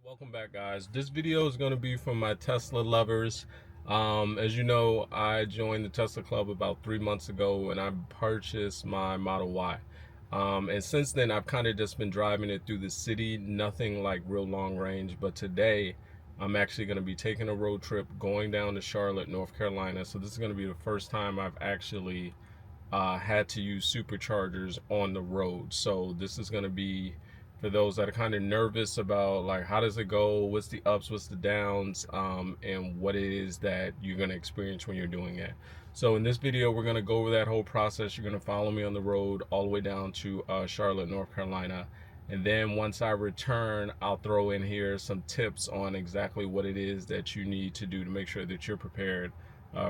Welcome back, guys. This video is going to be for my Tesla lovers. As you know, I joined the Tesla Club about 3 months ago and I purchased my Model Y. And since then, I've kind of just been driving it through the city, nothing like real long range. But today, I'm actually going to be taking a road trip going down to Charlotte, North Carolina. So this is going to be the first time I've actually had to use superchargers on the road. So this is going to be for those that are kind of nervous about like how does it go, what's the ups, what's the downs, and what it is that you're going to experience when you're doing it. So in this video, we're going to go over that whole process. You're going to follow me on the road all the way down to Charlotte, North Carolina. And then once I return, I'll throw in here some tips on exactly what it is that you need to do to make sure that you're prepared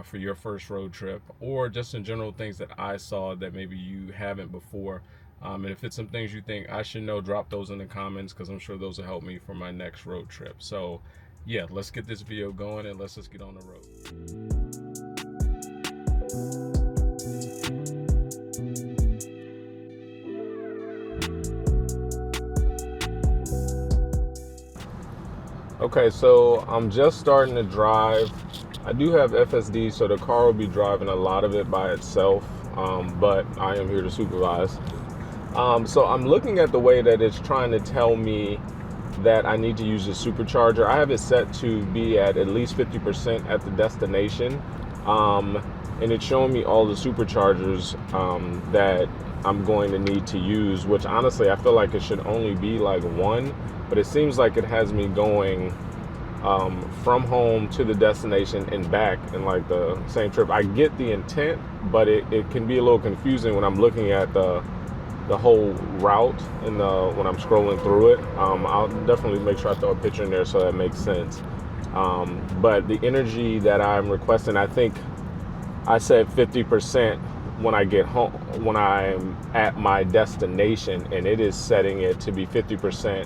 for your first road trip, or just in general things that I saw that maybe you haven't before. And if it's some things you think I should know, drop those in the comments because I'm sure those will help me for my next road trip. So yeah, let's get this video going and let's just get on the road. Okay, so I'm just starting to drive. I do have FSD, so the car will be driving a lot of it by itself, but I am here to supervise. So I'm looking at the way that it's trying to tell me that I need to use a supercharger. I have it set to be at least 50% at the destination, and it's showing me all the superchargers that I'm going to need to use, which honestly I feel like it should only be like one, but it seems like it has me going from home to the destination and back in like the same trip. I get the intent, but it can be a little confusing when I'm looking at the whole route and when I'm scrolling through it. I'll definitely make sure I throw a picture in there so that makes sense. But the energy that I'm requesting, I think I said 50% when I get home, when I'm at my destination, and it is setting it to be 50%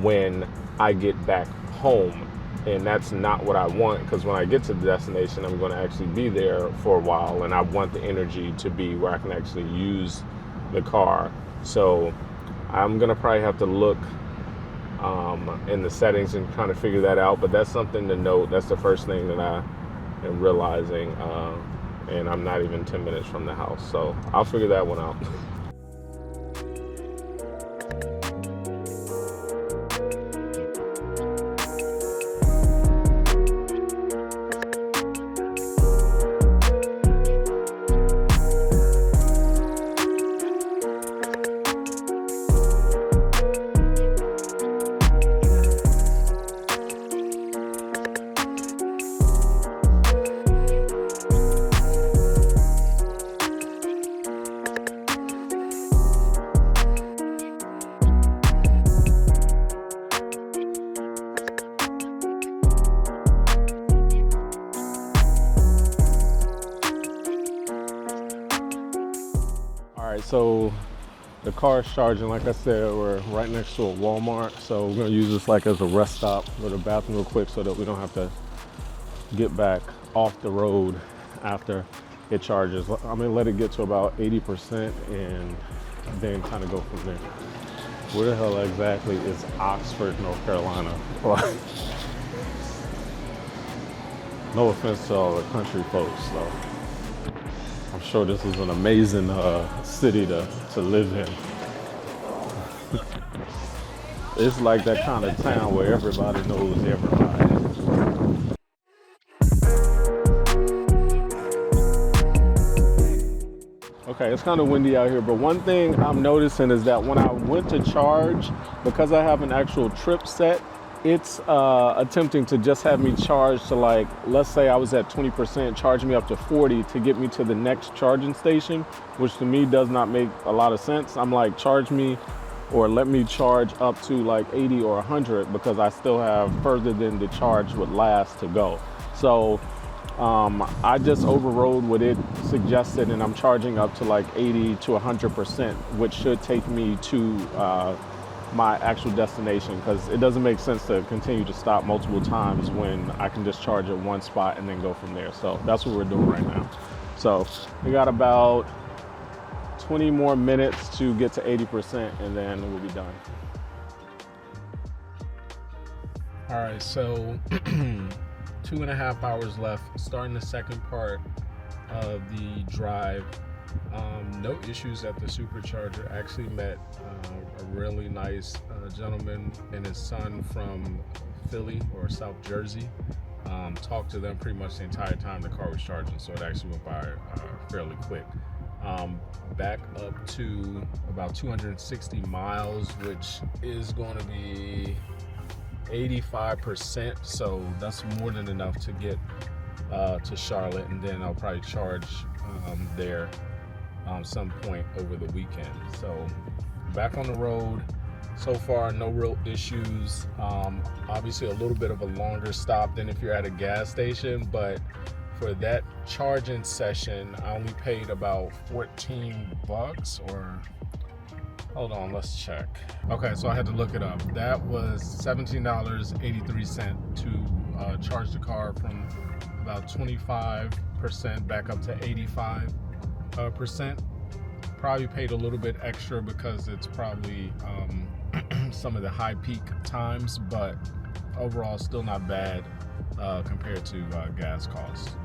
when I get back home. And that's not what I want, because when I get to the destination, I'm going to actually be there for a while, and I want the energy to be where I can actually use the car. So I'm gonna probably have to look in the settings and kind of figure that out, but that's something to note. That's the first thing that I am realizing, and I'm not even 10 minutes from the house, so I'll figure that one out. So the car is charging. Like I said, we're right next to a Walmart, so we're gonna use this like as a rest stop, go to the bathroom real quick so that we don't have to get back off the road after it charges. I'm gonna let it get to about 80% and then kind of go from there. Where the hell exactly is Oxford, North Carolina? No offense to all the country folks, though. I'm sure this is an amazing city to live in. It's like that kind of town where everybody knows everybody. Okay, it's kind of windy out here, but one thing I'm noticing is that when I went to charge, because I have an actual trip set, it's attempting to just have me charge to, like, let's say I was at 20%, charge me up to 40 to get me to the next charging station, which to me does not make a lot of sense. I'm like, charge me or let me charge up to like 80 or 100 because I still have further than the charge would last to go. So I just overrode what it suggested, and I'm charging up to like 80 to 100%, which should take me to my actual destination, because it doesn't make sense to continue to stop multiple times when I can just charge at one spot and then go from there. So that's what we're doing right now. So we got about 20 more minutes to get to 80%, and then we'll be done. All right, so 2.5 hours left. Starting the second part of the drive. No issues at the supercharger. Actually met a really nice gentleman and his son from Philly or South Jersey. Talked to them pretty much the entire time the car was charging, so it actually went by fairly quick. Back up to about 260 miles, which is going to be 85%, so that's more than enough to get to Charlotte, and then I'll probably charge there some point over the weekend. So back on the road. So far, no real issues. Obviously a little bit of a longer stop than if you're at a gas station, but for that charging session, I only paid about $14 or hold on, let's check. Okay, so I had to look it up. That was $17.83 to charge the car from about 25% back up to 85%. Probably paid a little bit extra because it's probably some of the high peak times, but overall still not bad compared to gas costs.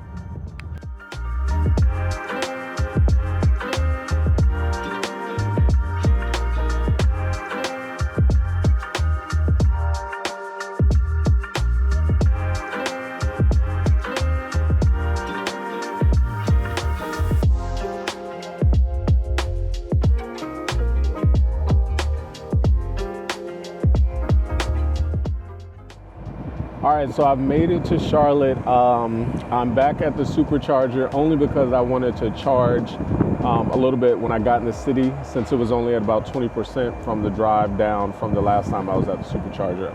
All right, so I've made it to Charlotte. I'm back at the supercharger only because I wanted to charge a little bit when I got in the city, since it was only at about 20% from the drive down from the last time I was at the supercharger.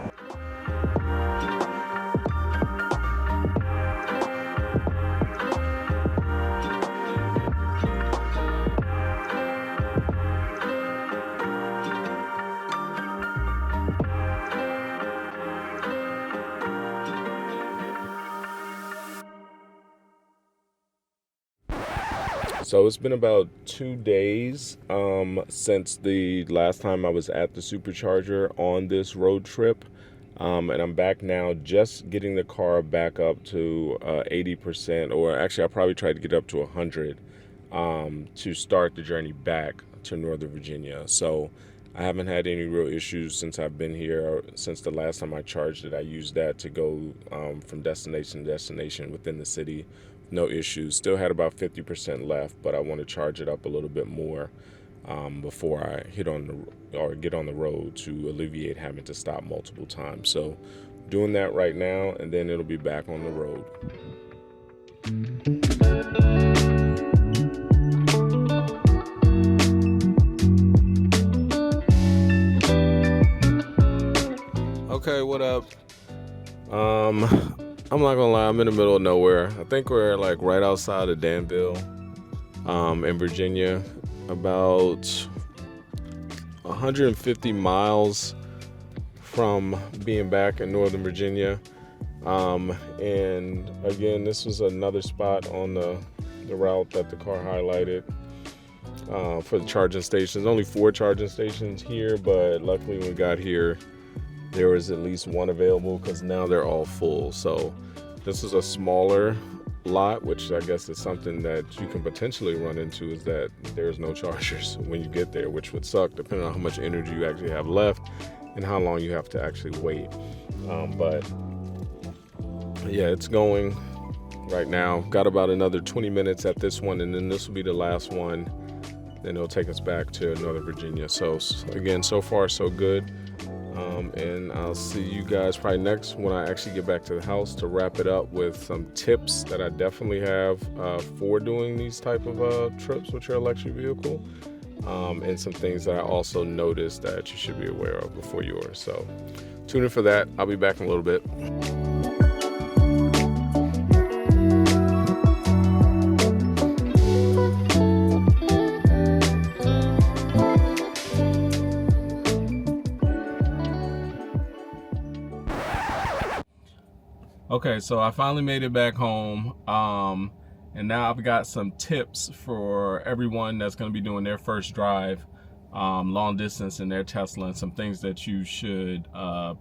So it's been about 2 days since the last time I was at the supercharger on this road trip. And I'm back now, just getting the car back up to 80%, or actually I'll probably try to get up to 100 to start the journey back to Northern Virginia. So I haven't had any real issues since I've been here. Since the last time I charged it, I used that to go from destination to destination within the city. No issues. Still had about 50% left, but I want to charge it up a little bit more before I get on the road to alleviate having to stop multiple times. So doing that right now, and then it'll be back on the road. Okay, what up? I'm not gonna lie, I'm in the middle of nowhere. I think we're like right outside of Danville, in Virginia, about 150 miles from being back in Northern Virginia. And again, this was another spot on the route that the car highlighted for the charging stations. Only 4 charging stations here, but luckily when we got here, there was at least one available because now they're all full. So this is a smaller lot, which I guess is something that you can potentially run into, is that there's no chargers when you get there, which would suck depending on how much energy you actually have left and how long you have to actually wait. But yeah, it's going right now. Got about another 20 minutes at this one, and then this will be the last one. Then it'll take us back to Northern Virginia. So again, so far so good. And I'll see you guys probably next when I actually get back to the house to wrap it up with some tips that I definitely have for doing these type of trips with your electric vehicle, and some things that I also noticed that you should be aware of before yours. So tune in for that. I'll be back in a little bit. Okay, so I finally made it back home, and now I've got some tips for everyone that's going to be doing their first drive. long distance in their Tesla, and some things that you should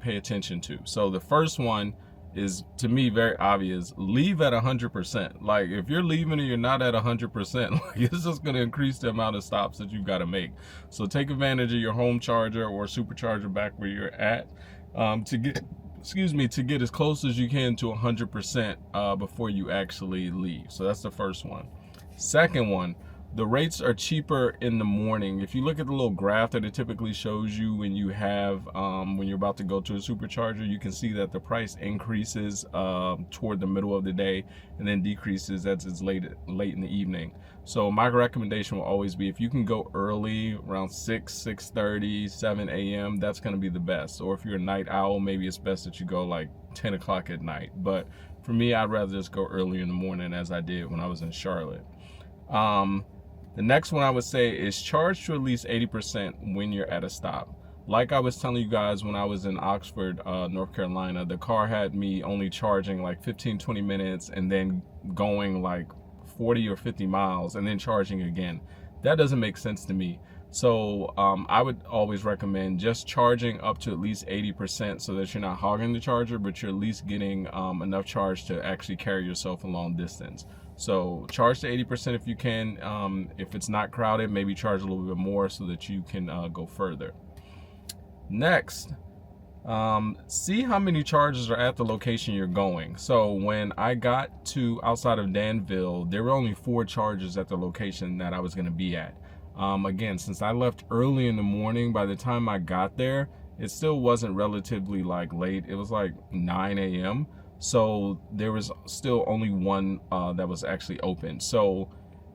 pay attention to. So the first one is, to me, very obvious. Leave at 100%. Like, if you're leaving and you're not at 100%, like, it's just going to increase the amount of stops that you've got to make. So take advantage of your home charger or supercharger back where you're at, to get as close as you can to 100% before you actually leave. So that's the first one. Second one, the rates are cheaper in the morning. If you look at the little graph that it typically shows you when you have when you're about to go to a supercharger, you can see that the price increases toward the middle of the day and then decreases as it's late in the evening. So my recommendation will always be, if you can go early around 6:30, 7 a.m., that's going to be the best. Or if you're a night owl, maybe it's best that you go like 10 o'clock at night. But for me, I'd rather just go early in the morning, as I did when I was in Charlotte. The next one I would say is charge to at least 80% when you're at a stop. Like I was telling you guys, when I was in Oxford, North Carolina, the car had me only charging like 15-20 minutes and then going like 40 or 50 miles and then charging again. That doesn't make sense to me. So I would always recommend just charging up to at least 80% so that you're not hogging the charger, but you're at least getting enough charge to actually carry yourself a long distance. So charge to 80% if you can. If it's not crowded, maybe charge a little bit more so that you can go further. Next, see how many chargers are at the location you're going. So when I got to outside of Danville, there were only 4 chargers at the location that I was going to be at. Again, since I left early in the morning, by the time I got there, it still wasn't relatively like late. It was like 9 a.m. So there was still only one that was actually open. So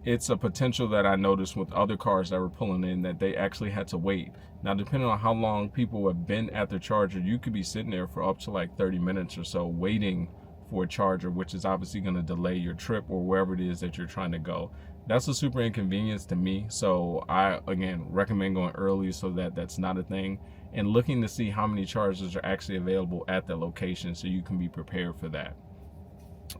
it's a potential that I noticed with other cars that were pulling in, that they actually had to wait. Now, depending on how long people have been at the charger, you could be sitting there for up to like 30 minutes or so waiting for a charger, which is obviously going to delay your trip or wherever it is that you're trying to go. That's a super inconvenience to me. So I, again, recommend going early so that that's not a thing, and looking to see how many chargers are actually available at the location so you can be prepared for that.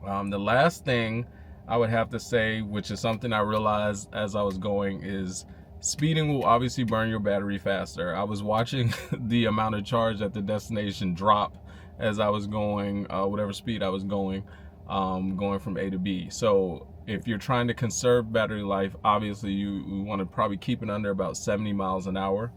The last thing I would have to say, which is something I realized as I was going, is speeding will obviously burn your battery faster. I was watching the amount of charge at the destination drop as I was going, whatever speed I was going from A to B. So if you're trying to conserve battery life, obviously you want to probably keep it under about 70 miles an hour.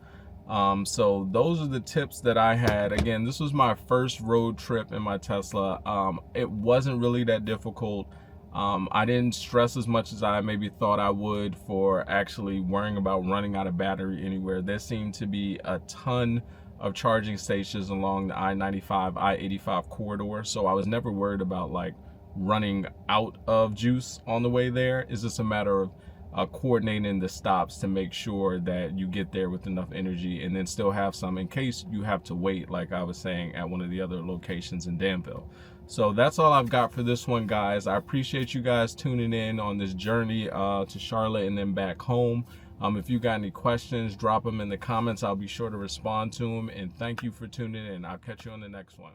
So those are the tips that I had. Again, this was my first road trip in my Tesla. It wasn't really that difficult. I didn't stress as much as I maybe thought I would for actually worrying about running out of battery anywhere. There seemed to be a ton of charging stations along the I-95, I-85 corridor. So I was never worried about like running out of juice on the way there. It's just a matter of coordinating the stops to make sure that you get there with enough energy and then still have some in case you have to wait, like I was saying, at one of the other locations in Danville. So that's all I've got for this one, guys. I appreciate you guys tuning in on this journey to Charlotte and then back home. If you got any questions, drop them in the comments. I'll be sure to respond to them. And thank you for tuning in. I'll catch you on the next one.